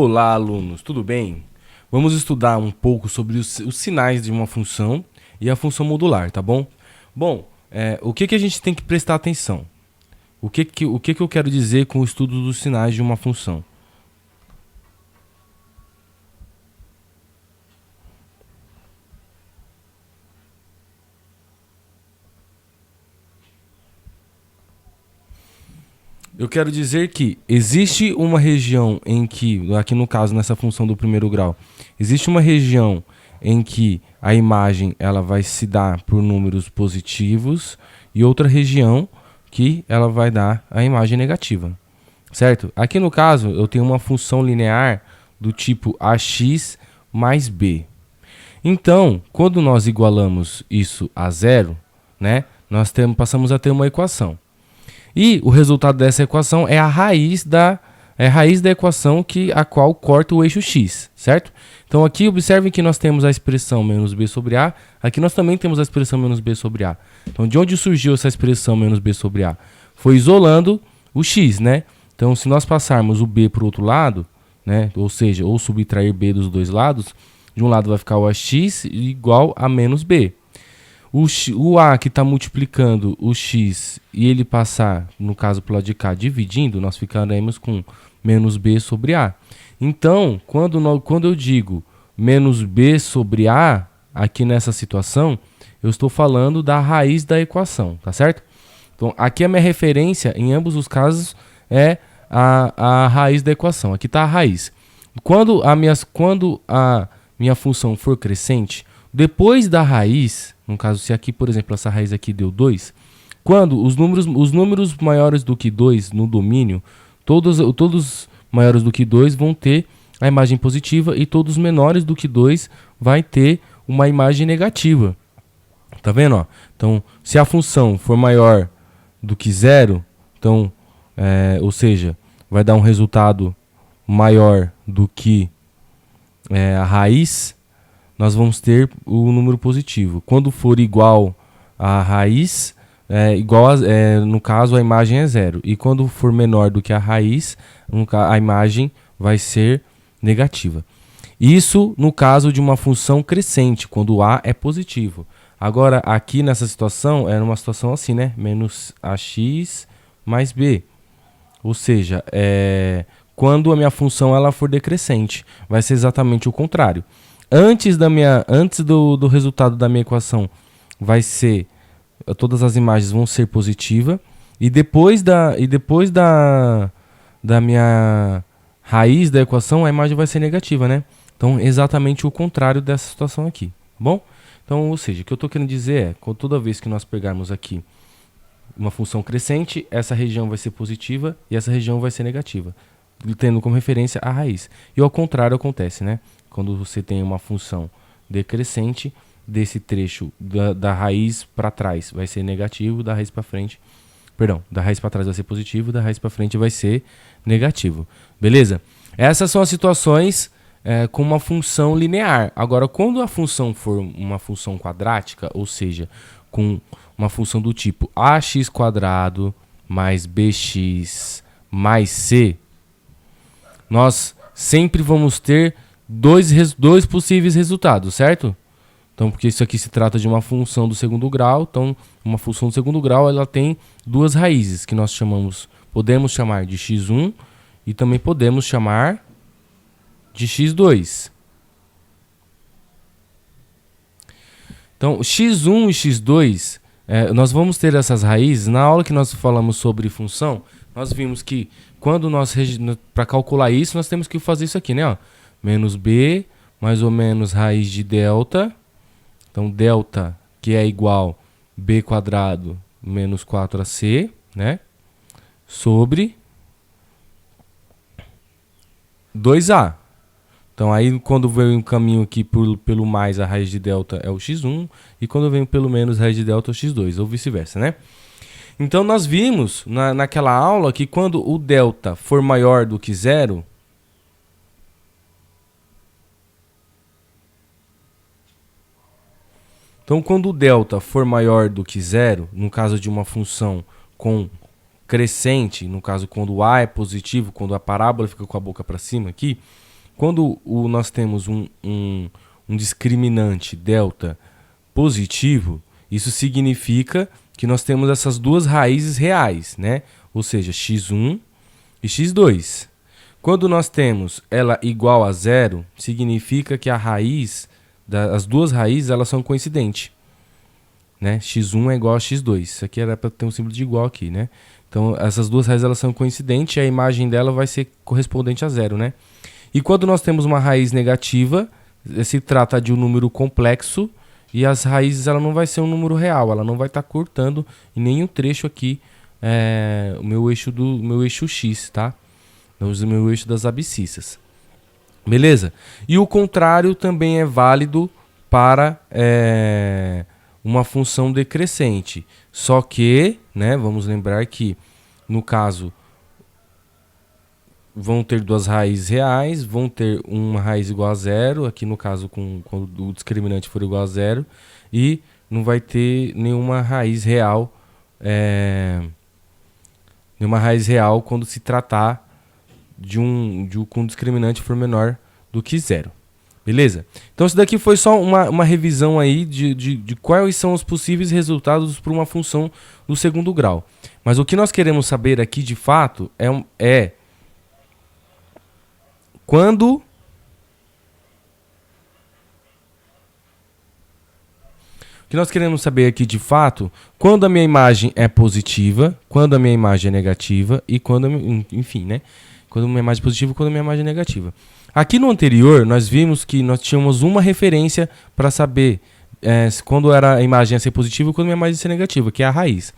Olá, alunos, tudo bem? Vamos estudar um pouco sobre os sinais de uma função e a função modular, tá bom? Bom, o que a gente tem que prestar atenção? O que eu quero dizer com o estudo dos sinais de uma função? Eu quero dizer que existe uma região em que, aqui no caso, nessa função do primeiro grau, existe uma região em que a imagem ela vai se dar por números positivos e outra região que ela vai dar a imagem negativa, certo? Aqui no caso, eu tenho uma função linear do tipo ax mais b. Então, quando nós igualamos isso a zero, né, passamos a ter uma equação. E o resultado dessa equação é a raiz da equação a qual corta o eixo x, certo? Então aqui observem que nós temos a expressão menos b sobre a, aqui nós também temos a expressão menos b sobre a. Então de onde surgiu essa expressão menos b sobre a? Foi isolando o x, né? Então se nós passarmos o b para o outro lado, né, ou seja, ou subtrair b dos dois lados, de um lado vai ficar o ax igual a menos b. O A que está multiplicando o x e ele passar, no caso para o lado de cá, dividindo, nós ficaremos com menos b sobre a. Então, quando eu digo menos b sobre a, aqui nessa situação, eu estou falando da raiz da equação, tá certo? Então, aqui a minha referência, em ambos os casos, é a raiz da equação. Aqui está a raiz. Quando a minha função for crescente, depois da raiz, no caso, se aqui, por exemplo, essa raiz aqui deu 2, quando os números maiores do que 2 no domínio, todos maiores do que 2 vão ter a imagem positiva e todos menores do que 2 vai ter uma imagem negativa. Tá vendo? Ó? Então, se a função for maior do que 0, então, ou seja, vai dar um resultado maior do que a raiz, nós vamos ter o número positivo. Quando for igual à raiz, no caso a imagem é 0. E quando for menor do que a raiz, a imagem vai ser negativa. Isso no caso de uma função crescente, quando a é positivo. Agora aqui nessa situação, é uma situação assim, né? Menos ax mais b. Ou seja, quando a minha função ela for decrescente, vai ser exatamente o contrário. Antes do resultado da minha equação todas as imagens vão ser positivas e depois da minha raiz da equação a imagem vai ser negativa, né? Então exatamente o contrário dessa situação aqui, tá bom? Então, ou seja, o que eu estou querendo dizer é, toda vez que nós pegarmos aqui uma função crescente, essa região vai ser positiva e essa região vai ser negativa, tendo como referência a raiz. E ao contrário acontece, né? Quando você tem uma função decrescente, desse trecho da raiz para trás vai ser negativo, da raiz para frente, perdão, da raiz para trás vai ser positivo, da raiz para frente vai ser negativo. Beleza? Essas são as situações com uma função linear. Agora, quando a função for uma função quadrática, ou seja, com uma função do tipo ax² mais bx mais c, nós sempre vamos ter dois possíveis resultados, certo? Então, porque isso aqui se trata de uma função do segundo grau, então uma função do segundo grau ela tem duas raízes que nós podemos chamar de x1 e também podemos chamar de x2. Então, x1 e x2, nós vamos ter essas raízes. Na aula que nós falamos sobre função, nós vimos que quando para calcular isso, nós temos que fazer isso aqui, né? Ó, menos b mais ou menos raiz de delta. Então, delta que é igual b² menos 4ac, né? Sobre 2a. Então, aí quando vem um caminho aqui pelo mais, a raiz de delta é o x1. E quando vem pelo menos, a raiz de delta é o x2, ou vice-versa, né? Então, nós vimos naquela aula que quando o delta for maior do que 0, então, quando o delta for maior do que 0, no caso de uma função com crescente, no caso quando o a é positivo, quando a parábola fica com a boca para cima aqui, quando nós temos um discriminante delta positivo, isso significa que nós temos essas duas raízes reais, né? Ou seja, x1 e x2. Quando nós temos ela igual a zero, significa que as duas raízes elas são coincidentes, né? x1 é igual a x2. Isso aqui era para ter um símbolo de igual aqui, né? Então essas duas raízes elas são coincidentes e a imagem dela vai ser correspondente a zero, né? E quando nós temos uma raiz negativa, se trata de um número complexo e as raízes ela não vai ser um número real, ela não vai estar cortando em nenhum trecho aqui o meu eixo x, tá? O meu eixo das abscissas. Beleza? E o contrário também é válido para uma função decrescente. Só que, né, vamos lembrar que, no caso, vão ter duas raízes reais, vão ter uma raiz igual a zero, aqui no caso, quando o discriminante for igual a zero, e não vai ter nenhuma raiz real, quando se tratar de um discriminante for menor do que zero. Beleza? Então isso daqui foi só uma revisão aí de quais são os possíveis resultados para uma função do segundo grau. Mas o que nós queremos saber aqui de fato é quando o que nós queremos saber aqui de fato, quando a minha imagem é positiva, quando a minha imagem é negativa e quando, enfim, né? Quando a minha imagem é positiva e quando a minha imagem é negativa. Aqui no anterior, nós vimos que nós tínhamos uma referência para saber quando era a imagem ia ser positiva e quando a minha imagem ia ser negativa, que é a raiz.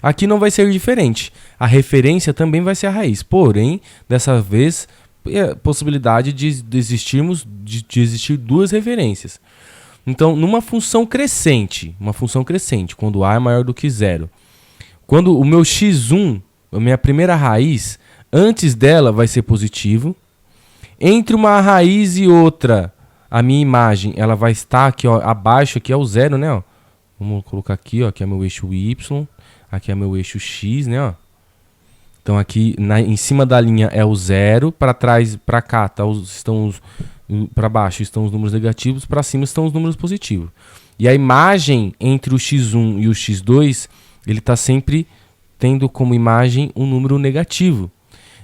Aqui não vai ser diferente. A referência também vai ser a raiz. Porém, dessa vez, a possibilidade de existir duas referências. Então, numa função crescente, quando A é maior do que zero, quando o meu x1, a minha primeira raiz, antes dela vai ser positivo. Entre uma raiz e outra, a minha imagem ela vai estar aqui, ó, abaixo, aqui é o zero, né? Ó. Vamos colocar aqui, ó, aqui é meu eixo y, aqui é meu eixo x, né? Ó. Então aqui em cima da linha é o zero, para trás, para cá, para baixo estão os números negativos, para cima estão os números positivos. E a imagem entre o x1 e o x2, ele está sempre tendo como imagem um número negativo.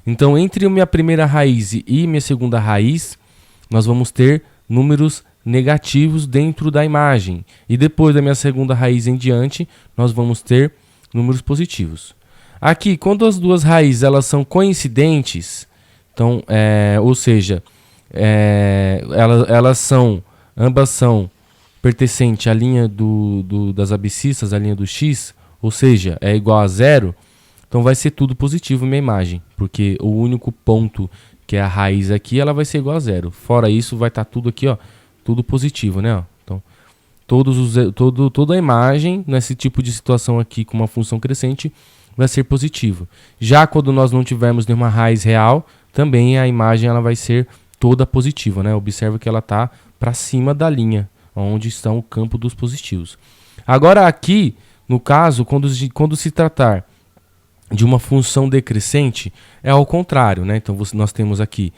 Então, entre a minha primeira raiz e minha segunda raiz, nós vamos ter números negativos dentro da imagem. E depois da minha segunda raiz em diante, nós vamos ter números positivos. Aqui, quando as duas raízes elas são coincidentes, então, ou seja, ambas são pertencentes à linha das abscissas, à linha do x, ou seja, é igual a zero, então vai ser tudo positivo minha imagem, porque o único ponto que é a raiz aqui, ela vai ser igual a zero. Fora isso, vai estar tudo aqui, ó, tudo positivo, né? Ó. Então, toda a imagem nesse tipo de situação aqui com uma função crescente vai ser positivo. Já quando nós não tivermos nenhuma raiz real, também a imagem ela vai ser toda positiva, né? Observa que ela está para cima da linha, onde está o campo dos positivos. Agora aqui, no caso, quando se tratar de uma função decrescente, é ao contrário, né? Então nós temos aqui,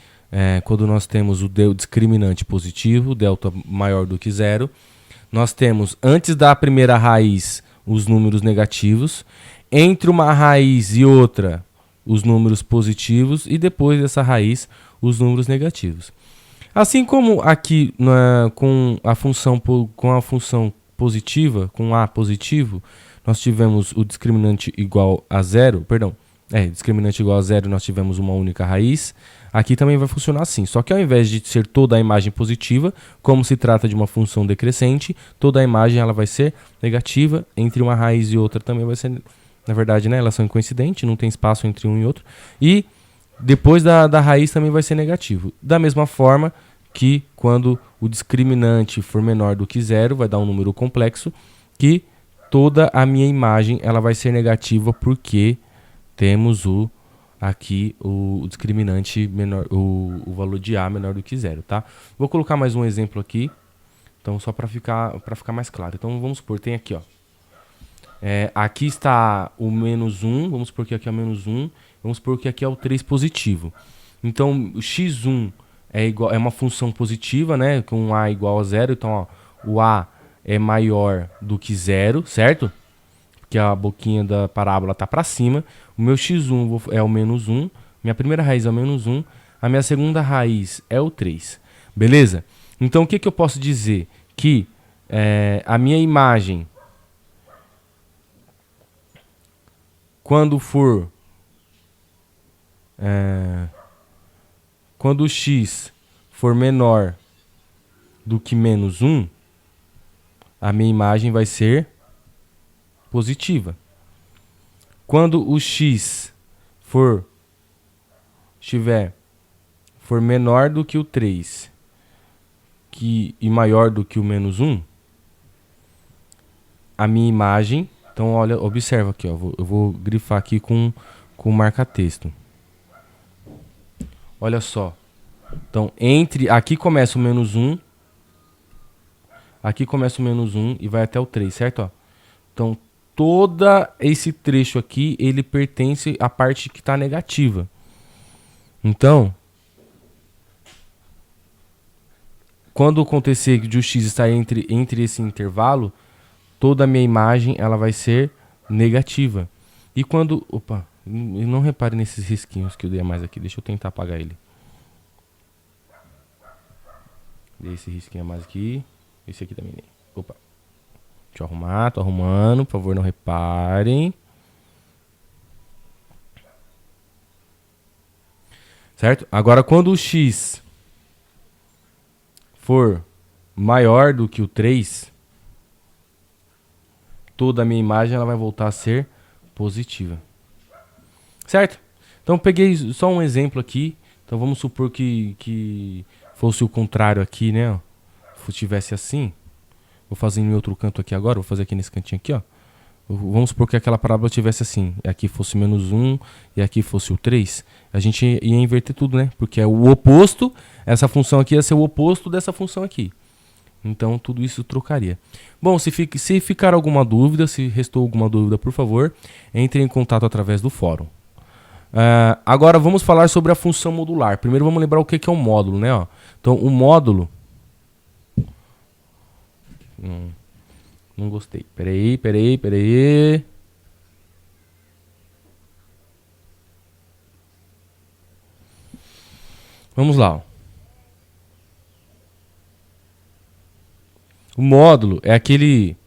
quando nós temos o discriminante positivo, delta maior do que zero, nós temos antes da primeira raiz os números negativos, entre uma raiz e outra os números positivos e depois dessa raiz os números negativos. Assim como aqui com a função positiva, com A positivo, nós tivemos o discriminante igual a zero, discriminante igual a zero, nós tivemos uma única raiz. Aqui também vai funcionar assim, só que ao invés de ser toda a imagem positiva, como se trata de uma função decrescente, toda a imagem ela vai ser negativa, entre uma raiz e outra também vai ser, na verdade, né, elas são coincidentes, não tem espaço entre um e outro, e depois da raiz também vai ser negativo. Da mesma forma que quando o discriminante for menor do que zero, vai dar um número complexo, que toda a minha imagem ela vai ser negativa porque temos aqui o discriminante menor, o valor de A menor do que zero, tá? Vou colocar mais um exemplo aqui, então só para ficar mais claro. Então vamos supor, tem aqui, ó, aqui está o menos 1, vamos supor que aqui é o menos 1, vamos supor que aqui é o 3 positivo. Então o x1 é uma função positiva, né? Com A igual a zero. Então, ó, o A é maior do que zero, certo? Porque a boquinha da parábola está para cima. O meu x1 é o menos 1. Minha primeira raiz é o menos 1. A minha segunda raiz é o 3. Beleza? Então, o que eu posso dizer? Que a minha imagem, quando for... quando o x for menor do que menos 1, a minha imagem vai ser positiva. Quando o x for menor do que o 3 e maior do que o menos 1, a minha imagem... Então, olha, observa aqui, ó, eu vou grifar aqui com marca-texto. Olha só. Então, aqui começa o menos 1, aqui começa o menos 1 e vai até o 3, certo? Ó. Então, todo esse trecho aqui, ele pertence à parte que está negativa. Então, quando acontecer de o x estar entre esse intervalo, toda a minha imagem ela vai ser negativa. E quando... Opa, não repare nesses risquinhos que eu dei a mais aqui. Deixa eu tentar apagar ele. Dei esse risquinho a mais aqui. Esse aqui também. Opa. Deixa eu arrumar, tô arrumando. Por favor, não reparem. Certo? Agora, quando o x for maior do que o 3, toda a minha imagem ela vai voltar a ser positiva. Certo? Então, peguei só um exemplo aqui. Então, vamos supor que fosse o contrário aqui, né? Se tivesse assim. Vou fazer em outro canto aqui agora. Vou fazer aqui nesse cantinho aqui, ó. Vamos supor que aquela parábola tivesse assim. Aqui fosse menos 1 e aqui fosse o 3. A gente ia inverter tudo, né? Porque é o oposto. Essa função aqui ia ser o oposto dessa função aqui. Então, tudo isso trocaria. Bom, se ficar alguma dúvida, se restou alguma dúvida, por favor, entre em contato através do fórum. Agora, vamos falar sobre a função modular. Primeiro, vamos lembrar o que é um módulo, né? Ó. Então, o módulo... Não gostei. Peraí. Vamos lá. Ó. O módulo é aquele...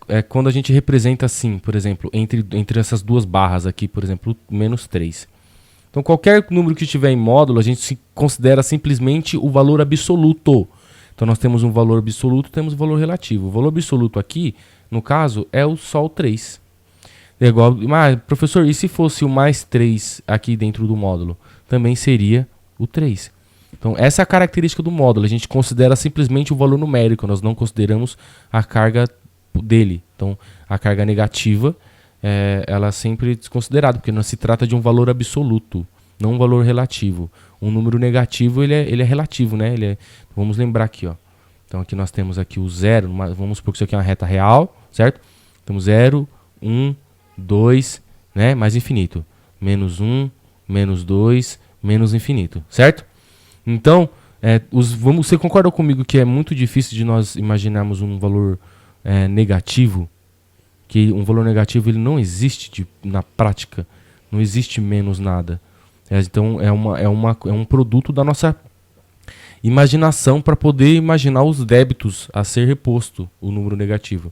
É quando a gente representa assim, por exemplo, entre essas duas barras aqui, por exemplo, menos 3. Então, qualquer número que estiver em módulo, a gente se considera simplesmente o valor absoluto. Então, nós temos um valor absoluto, temos um valor relativo. O valor absoluto aqui, no caso, é só o 3. É igual, mas, professor, e se fosse o mais 3 aqui dentro do módulo? Também seria o 3. Então, essa é a característica do módulo. A gente considera simplesmente o valor numérico. Nós não consideramos a carga dele. Então, a carga negativa, ela é sempre desconsiderada, porque não se trata de um valor absoluto, não um valor relativo. Um número negativo, ele é relativo, né? Vamos lembrar aqui, ó. Então, aqui nós temos aqui o 0, vamos supor que isso aqui é uma reta real, certo? Temos 0, 1, 2, né? Mais infinito. Menos 1, menos 2, menos infinito, certo? Então, você concorda comigo que é muito difícil de nós imaginarmos um valor negativo? Que um valor negativo ele não existe na prática, não existe menos nada. Então é um produto da nossa imaginação para poder imaginar os débitos a ser reposto, o número negativo.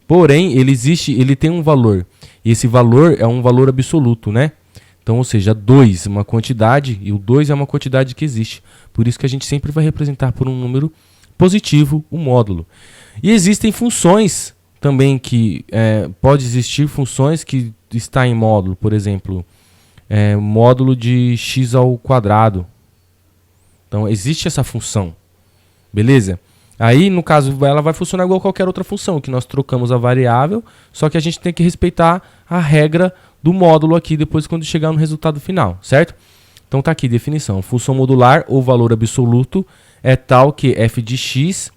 Porém, ele tem um valor, e esse valor é um valor absoluto, né? Então, ou seja, 2 é uma quantidade, e o 2 é uma quantidade que existe. Por isso que a gente sempre vai representar por um número positivo o módulo. E existem funções também que pode existir funções que está em módulo, por exemplo, módulo de x ao quadrado. Então existe essa função, beleza? Aí no caso ela vai funcionar igual qualquer outra função, que nós trocamos a variável, só que a gente tem que respeitar a regra do módulo aqui depois quando chegar no resultado final, certo? Então tá aqui definição, função modular ou valor absoluto é tal que f de x,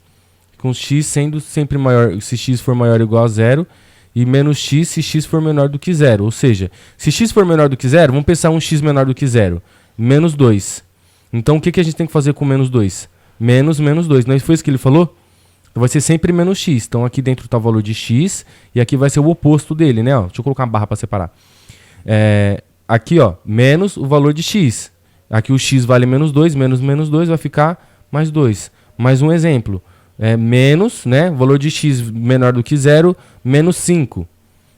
com x sendo sempre maior, se x for maior ou igual a 0, e menos x se x for menor do que 0. Ou seja, se x for menor do que 0, vamos pensar um x menor do que 0, menos 2. Então o que, que a gente tem que fazer com menos 2? Menos, menos 2. Não foi isso que ele falou? Então vai ser sempre menos x. Então aqui dentro está o valor de x e aqui vai ser o oposto dele, né? Ó, deixa eu colocar uma barra para separar. Aqui, ó, menos o valor de x. Aqui o x vale menos 2, menos menos 2 vai ficar mais 2. Mais um exemplo. Menos, né? O valor de x menor do que 0, menos 5.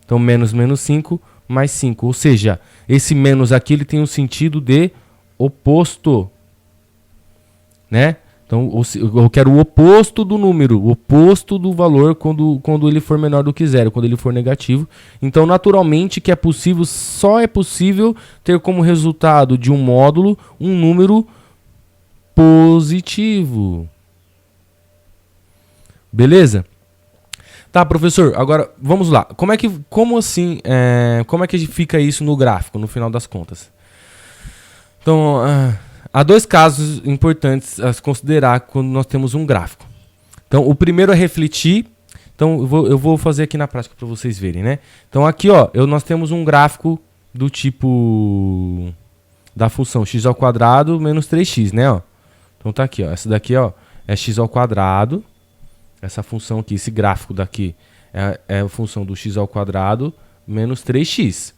Então menos menos 5 mais 5. Ou seja, esse menos aqui ele tem um sentido de oposto, né? Então eu quero o oposto do número, o oposto do valor quando ele for menor do que 0, quando ele for negativo. Então naturalmente que é possível, só é possível ter como resultado de um módulo um número positivo. Beleza? Tá, professor, agora vamos lá. Como é que fica isso no gráfico, no final das contas? Então, há dois casos importantes a se considerar quando nós temos um gráfico. Então, o primeiro é refletir. Então, eu vou fazer aqui na prática para vocês verem, né? Então, aqui, ó, nós temos um gráfico do tipo da função x ao quadrado menos 3x, né? Ó. Então, tá aqui, ó. Essa daqui, ó, é x ao quadrado. Essa função aqui, esse gráfico daqui, é a função do x ao quadrado menos 3x.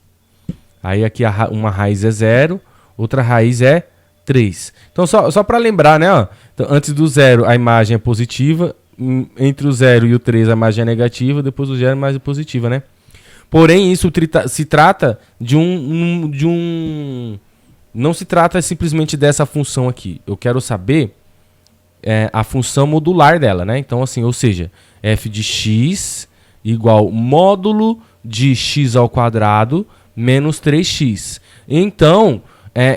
Aí aqui uma raiz é 0, outra raiz é 3. Então, só para lembrar, né? Ó, então, antes do 0 a imagem é positiva, entre o 0 e o 3 a imagem é negativa, depois do 0 a imagem é positiva, né? Porém, isso se trata de não se trata simplesmente dessa função aqui. Eu quero saber a função modular dela, né? Então, assim, ou seja, f de x igual módulo de x ao quadrado menos 3x. Então,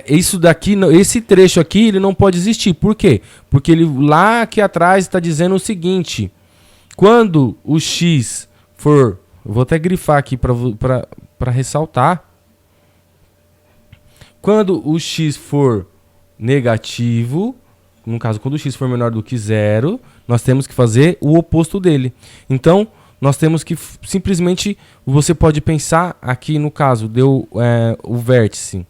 isso daqui, esse trecho aqui, ele não pode existir. Por quê? Porque ele lá aqui atrás está dizendo o seguinte: quando o x for... Eu vou até grifar aqui para ressaltar. Quando o x for negativo, no caso, quando o x for menor do que 0, nós temos que fazer o oposto dele. Então, nós temos que simplesmente... Você pode pensar aqui, no caso, deu o vértice.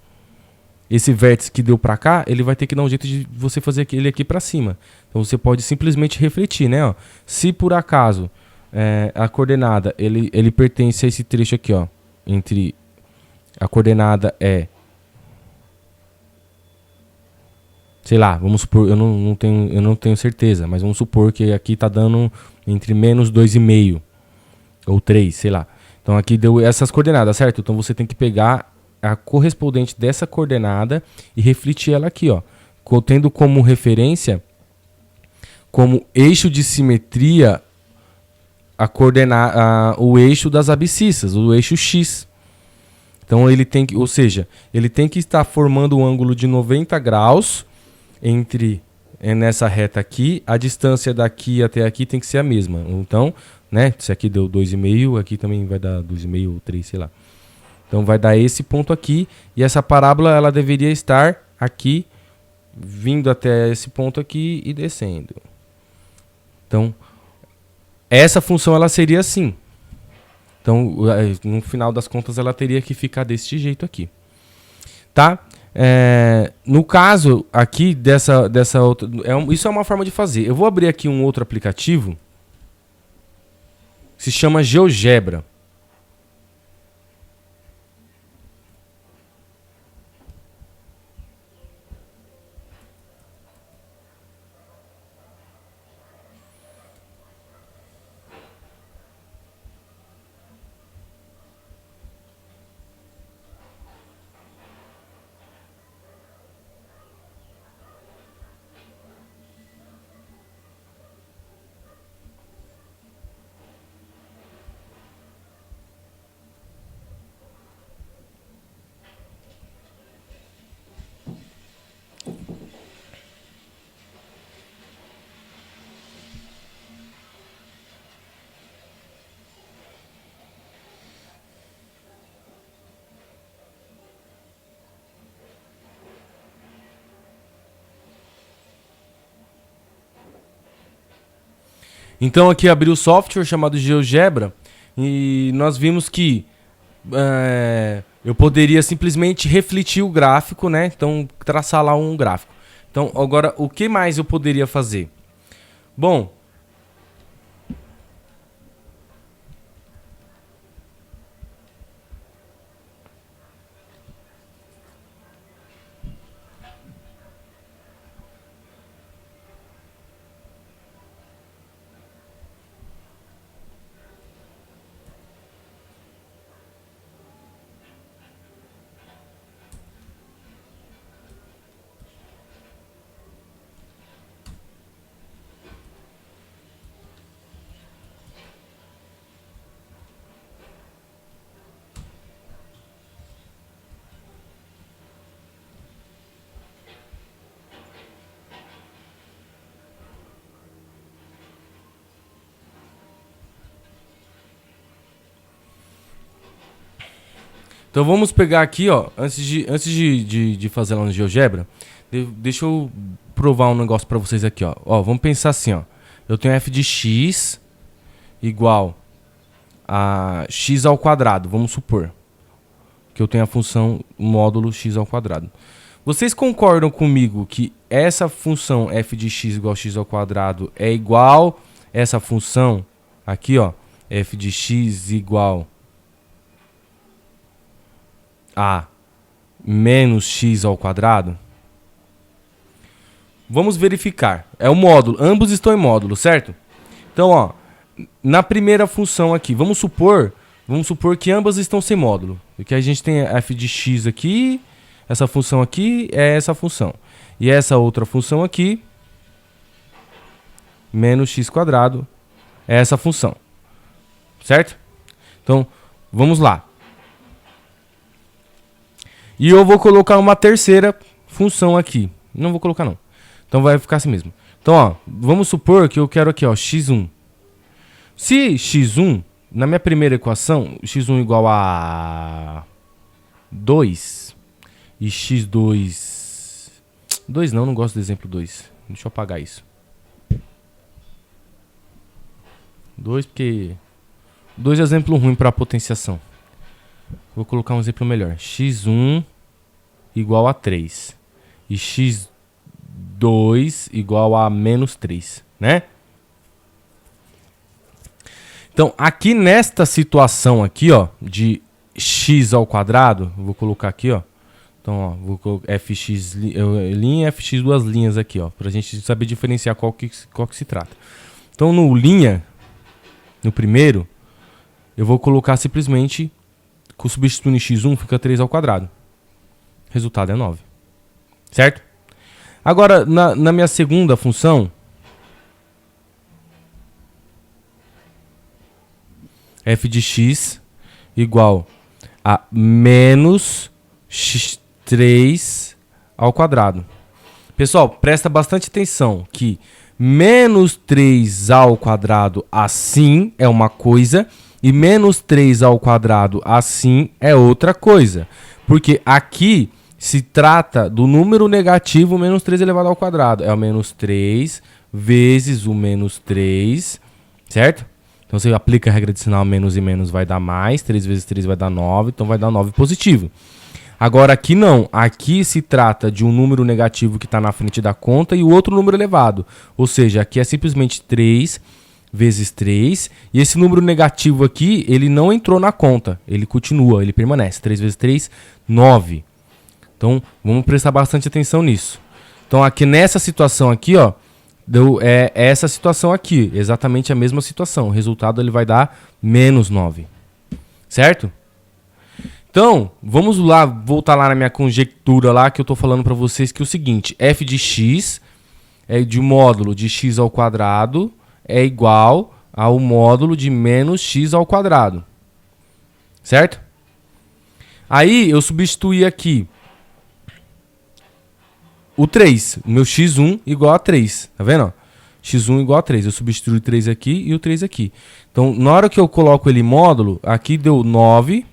Esse vértice que deu para cá, ele vai ter que dar um jeito de você fazer ele aqui para cima. Então, você pode simplesmente refletir, né? Ó. Se por acaso a coordenada ele pertence a esse trecho aqui, ó, entre a coordenada sei lá, vamos supor, eu não tenho certeza, mas vamos supor que aqui está dando entre menos 2,5 ou 3, sei lá. Então aqui deu essas coordenadas, certo? Então você tem que pegar a correspondente dessa coordenada e refletir ela aqui, ó, tendo como referência, como eixo de simetria, o eixo das abscissas, o eixo x. Então ele tem que, ou seja, ele tem que estar formando um ângulo de 90 graus nessa reta aqui. A distância daqui até aqui tem que ser a mesma. Então, né, se aqui deu 2,5, aqui também vai dar 2,5 ou 3, sei lá. Então vai dar esse ponto aqui, e essa parábola ela deveria estar aqui, vindo até esse ponto aqui e descendo. Então, essa função ela seria assim. Então, no final das contas, ela teria que ficar desse jeito aqui. Tá? No caso aqui dessa outra... isso é uma forma de fazer. Eu vou abrir aqui um outro aplicativo. Se chama GeoGebra. Então aqui abriu o software chamado GeoGebra e nós vimos que eu poderia simplesmente refletir o gráfico, né? Então traçar lá um gráfico. Então, agora, o que mais eu poderia fazer? Bom, então vamos pegar aqui, ó, antes de fazer lá no GeoGebra, deixa eu provar um negócio pra vocês aqui, ó. Ó, vamos pensar assim, ó. Eu tenho f de x igual a x ao quadrado, vamos supor que eu tenho a função módulo x ao quadrado. Vocês concordam comigo que essa função f de x igual a x ao quadrado é igual essa função aqui, ó, f de x igual a menos x ao quadrado? Vamos verificar. É o módulo. Ambos estão em módulo, certo? Então, ó, na primeira função aqui, vamos supor que ambas estão sem módulo. Que a gente tem f de x aqui, essa função aqui é essa função. E essa outra função aqui, menos x quadrado, é essa função. Certo? Então, vamos lá. E eu vou colocar uma terceira função aqui. Não vou colocar, não. Então vai ficar assim mesmo. Então, ó, vamos supor que eu quero aqui, ó, x1. Se x1, na minha primeira equação, x1 igual a 2 e x2... 2 não gosto do exemplo 2. Deixa eu apagar isso. 2 porque... 2 é exemplo ruim para potenciação. Vou colocar um exemplo melhor. x1 igual a 3. E x2 igual a menos 3, né? Então, aqui nesta situação aqui, ó, de x ao quadrado, vou colocar aqui, ó. Então, ó, vou colocar fx linha e fx duas linhas aqui, ó, pra gente saber diferenciar qual que se trata. Então, no linha, no primeiro, eu vou colocar simplesmente... substituindo x1 fica 3 ao quadrado. Resultado é 9. Certo? Agora, na minha segunda função, f de x igual a menos x3 ao quadrado. Pessoal, presta bastante atenção que menos 3 ao quadrado assim é uma coisa... E menos 3 ao quadrado assim é outra coisa. Porque aqui se trata do número negativo menos 3 elevado ao quadrado. É o menos 3 vezes o menos 3, certo? Então você aplica a regra de sinal menos e menos vai dar mais. 3 vezes 3 vai dar 9, então vai dar 9 positivo. Agora aqui não. Aqui se trata de um número negativo que está na frente da conta e o outro número elevado. Ou seja, aqui é simplesmente 3 vezes 3, e esse número negativo aqui, ele não entrou na conta, ele continua, ele permanece, 3 vezes 3, 9. Então, vamos prestar bastante atenção nisso. Então, aqui nessa situação aqui, ó, é essa situação aqui, exatamente a mesma situação, o resultado ele vai dar menos 9, certo? Então, vamos lá, voltar lá na minha conjectura lá, que eu tô falando para vocês que é o seguinte, f de x é de módulo de x ao quadrado, é igual ao módulo de menos x ao quadrado. Certo? Aí eu substituí aqui o 3. O meu x1 igual a 3. Tá vendo? x1 igual a 3. Eu substituí o 3 aqui e o 3 aqui. Então, na hora que eu coloco ele em módulo, aqui deu 9.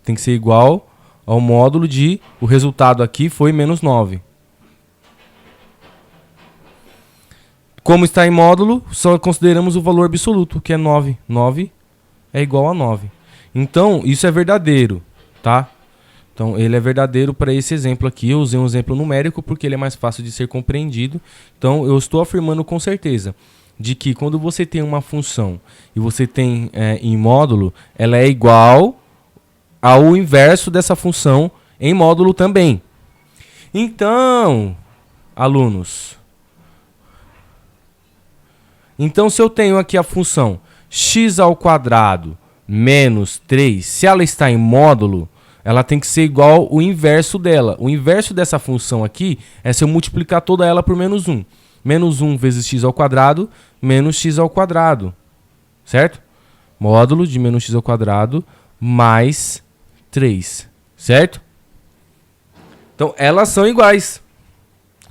Tem que ser igual ao módulo de... O resultado aqui foi menos 9. Como está em módulo, só consideramos o valor absoluto, que é 9. 9 é igual a 9. Então, isso é verdadeiro, tá? Então, ele é verdadeiro para esse exemplo aqui. Eu usei um exemplo numérico porque ele é mais fácil de ser compreendido. Então, eu estou afirmando com certeza de que quando você tem uma função e você tem em módulo, ela é igual ao inverso dessa função em módulo também. Então, alunos, se eu tenho aqui a função x² menos 3, se ela está em módulo, ela tem que ser igual ao inverso dela. O inverso dessa função aqui é se eu multiplicar toda ela por menos 1. Menos 1 vezes x² menos x², certo? Módulo de menos x² mais 3, certo? Então, elas são iguais.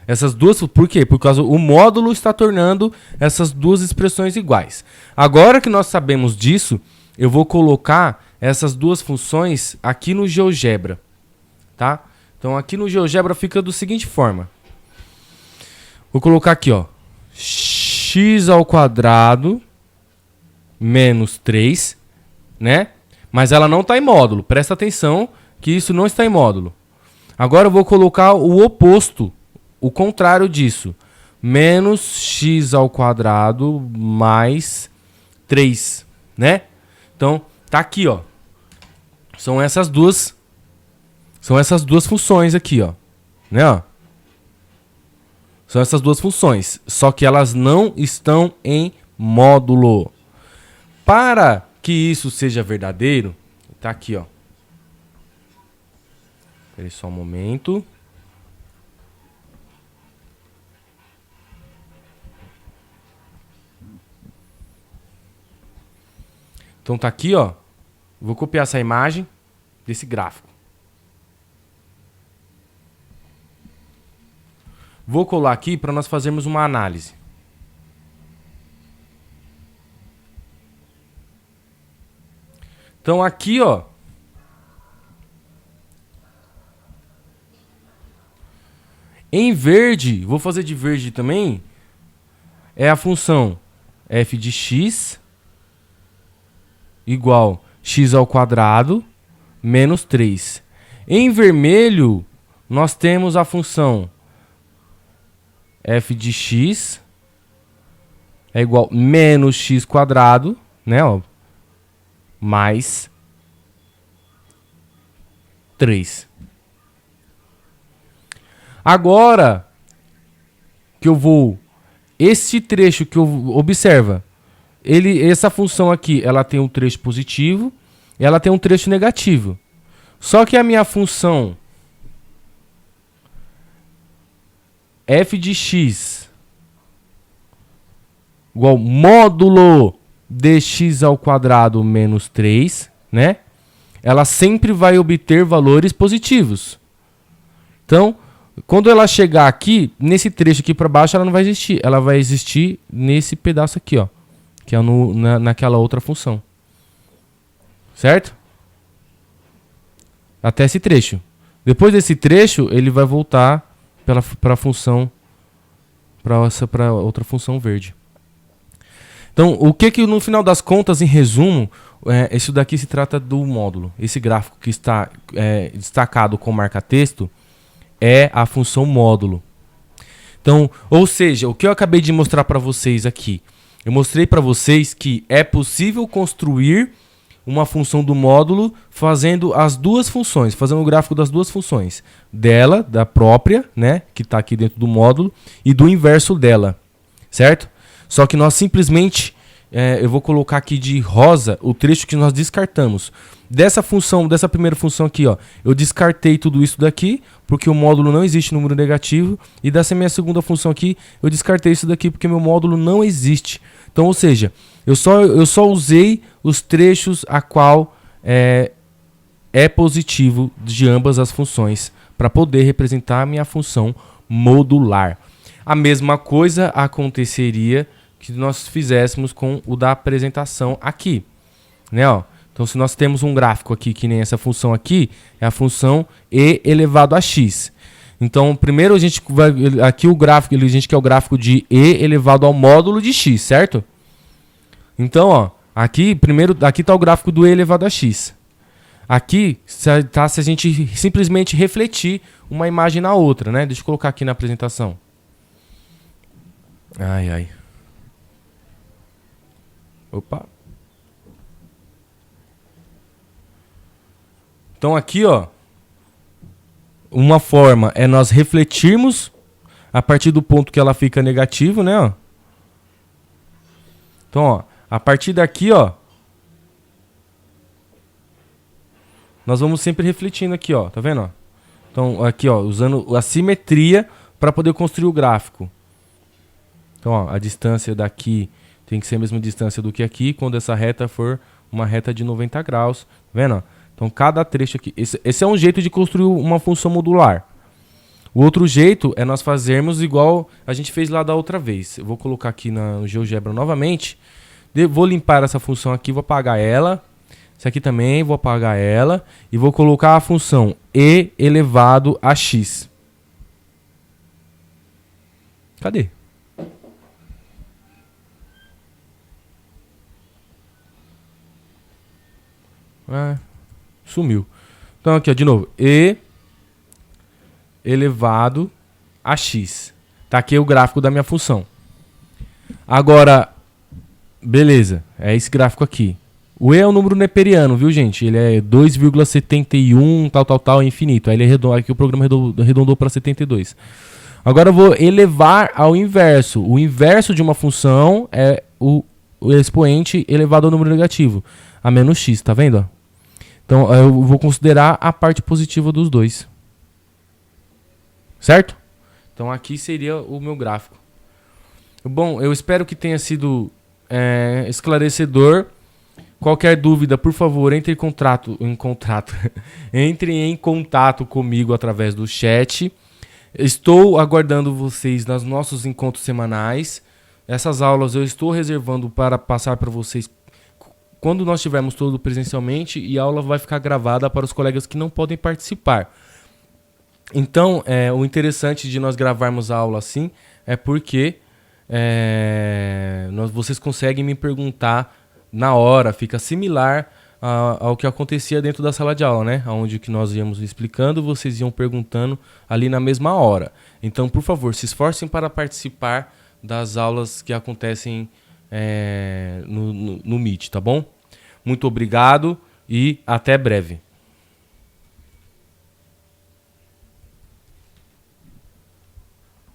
Essas duas, por quê? Por causa o módulo está tornando essas duas expressões iguais. Agora que nós sabemos disso, eu vou colocar essas duas funções aqui no GeoGebra, tá? Então, aqui no GeoGebra fica da seguinte forma. Vou colocar aqui, ó, x² menos 3, né? Mas ela não está em módulo. Presta atenção que isso não está em módulo. Agora eu vou colocar o oposto, o contrário disso. Menos x² mais 3, né? Então, tá aqui, ó. São essas duas funções aqui, ó. Né, ó? São essas duas funções, só que elas não estão em módulo. Para que isso seja verdadeiro, tá aqui, ó. Espera aí só um momento. Então tá aqui, ó. Vou copiar essa imagem desse gráfico. Vou colar aqui para nós fazermos uma análise. Então aqui, ó, em verde, vou fazer de verde também, é a função f de x igual x² menos 3. Em vermelho, nós temos a função f de x é igual a menos x², né, ó, mais 3. Agora que eu vou... Esse trecho que eu... Observa. Essa função aqui, ela tem um trecho positivo e ela tem um trecho negativo. Só que a minha função f de x igual módulo de x² menos 3, né? Ela sempre vai obter valores positivos. Então, quando ela chegar aqui, nesse trecho aqui para baixo, ela não vai existir. Ela vai existir nesse pedaço aqui, ó, que é naquela outra função. Certo? Até esse trecho. Depois desse trecho, ele vai voltar para a função, para outra função verde. Então, o que no final das contas, em resumo, isso daqui se trata do módulo. Esse gráfico que está destacado com marca-texto é a função módulo. Então, ou seja, o que eu acabei de mostrar para vocês aqui, eu mostrei para vocês que é possível construir uma função do módulo fazendo as duas funções, fazendo o gráfico das duas funções, dela, da própria, né, que está aqui dentro do módulo, e do inverso dela, certo? Só que nós simplesmente, eu vou colocar aqui de rosa o trecho que nós descartamos. Dessa função, dessa primeira função aqui, ó, eu descartei tudo isso daqui, porque o módulo não existe número negativo. E dessa minha segunda função aqui, eu descartei isso daqui, porque meu módulo não existe. Então, ou seja, eu só usei os trechos a qual é positivo de ambas as funções, para poder representar a minha função modular. A mesma coisa aconteceria que nós fizéssemos com o da apresentação aqui, né, ó. Então, se nós temos um gráfico aqui, que nem essa função aqui, é a função e elevado a x. Então, primeiro a gente vai... Aqui o gráfico, a gente quer o gráfico de e elevado ao módulo de x, certo? Então, ó, aqui está o gráfico do e elevado a x. Aqui tá se a gente simplesmente refletir uma imagem na outra, né? Deixa eu colocar aqui na apresentação. Ai. Opa. Então aqui, ó, uma forma é nós refletirmos a partir do ponto que ela fica negativo, né, ó. Então, ó, a partir daqui, ó, nós vamos sempre refletindo aqui, ó, tá vendo, ó? Então, aqui, ó, usando a simetria para poder construir o gráfico. Então, ó, a distância daqui tem que ser a mesma distância do que aqui, quando essa reta for uma reta de 90 graus, tá vendo, ó? Então, cada trecho aqui... Esse é um jeito de construir uma função modular. O outro jeito é nós fazermos igual a gente fez lá da outra vez. Eu vou colocar aqui no GeoGebra novamente. Vou limpar essa função aqui, vou apagar ela. Essa aqui também, vou apagar ela. E vou colocar a função e elevado a x. Cadê? Sumiu. Então aqui, ó, de novo. E elevado a x. Tá aqui o gráfico da minha função. Agora, beleza. É esse gráfico aqui. O E é um número neperiano, viu, gente? Ele é 2,71, tal, infinito. Aí ele arredondou, aqui o programa arredondou para 72. Agora eu vou elevar ao inverso. O inverso de uma função é o expoente elevado ao número negativo. A menos x, tá vendo? Então eu vou considerar a parte positiva dos dois. Certo? Então aqui seria o meu gráfico. Bom, eu espero que tenha sido esclarecedor. Qualquer dúvida, por favor, entre entre em contato comigo através do chat. Estou aguardando vocês nos nossos encontros semanais. Essas aulas eu estou reservando para passar para vocês quando nós tivermos todo presencialmente, e a aula vai ficar gravada para os colegas que não podem participar. Então, o interessante de nós gravarmos a aula assim é porque vocês conseguem me perguntar na hora, fica similar ao que acontecia dentro da sala de aula, né? Onde que nós íamos explicando, vocês iam perguntando ali na mesma hora. Então, por favor, se esforcem para participar das aulas que acontecem no Meet, tá bom? Muito obrigado e até breve.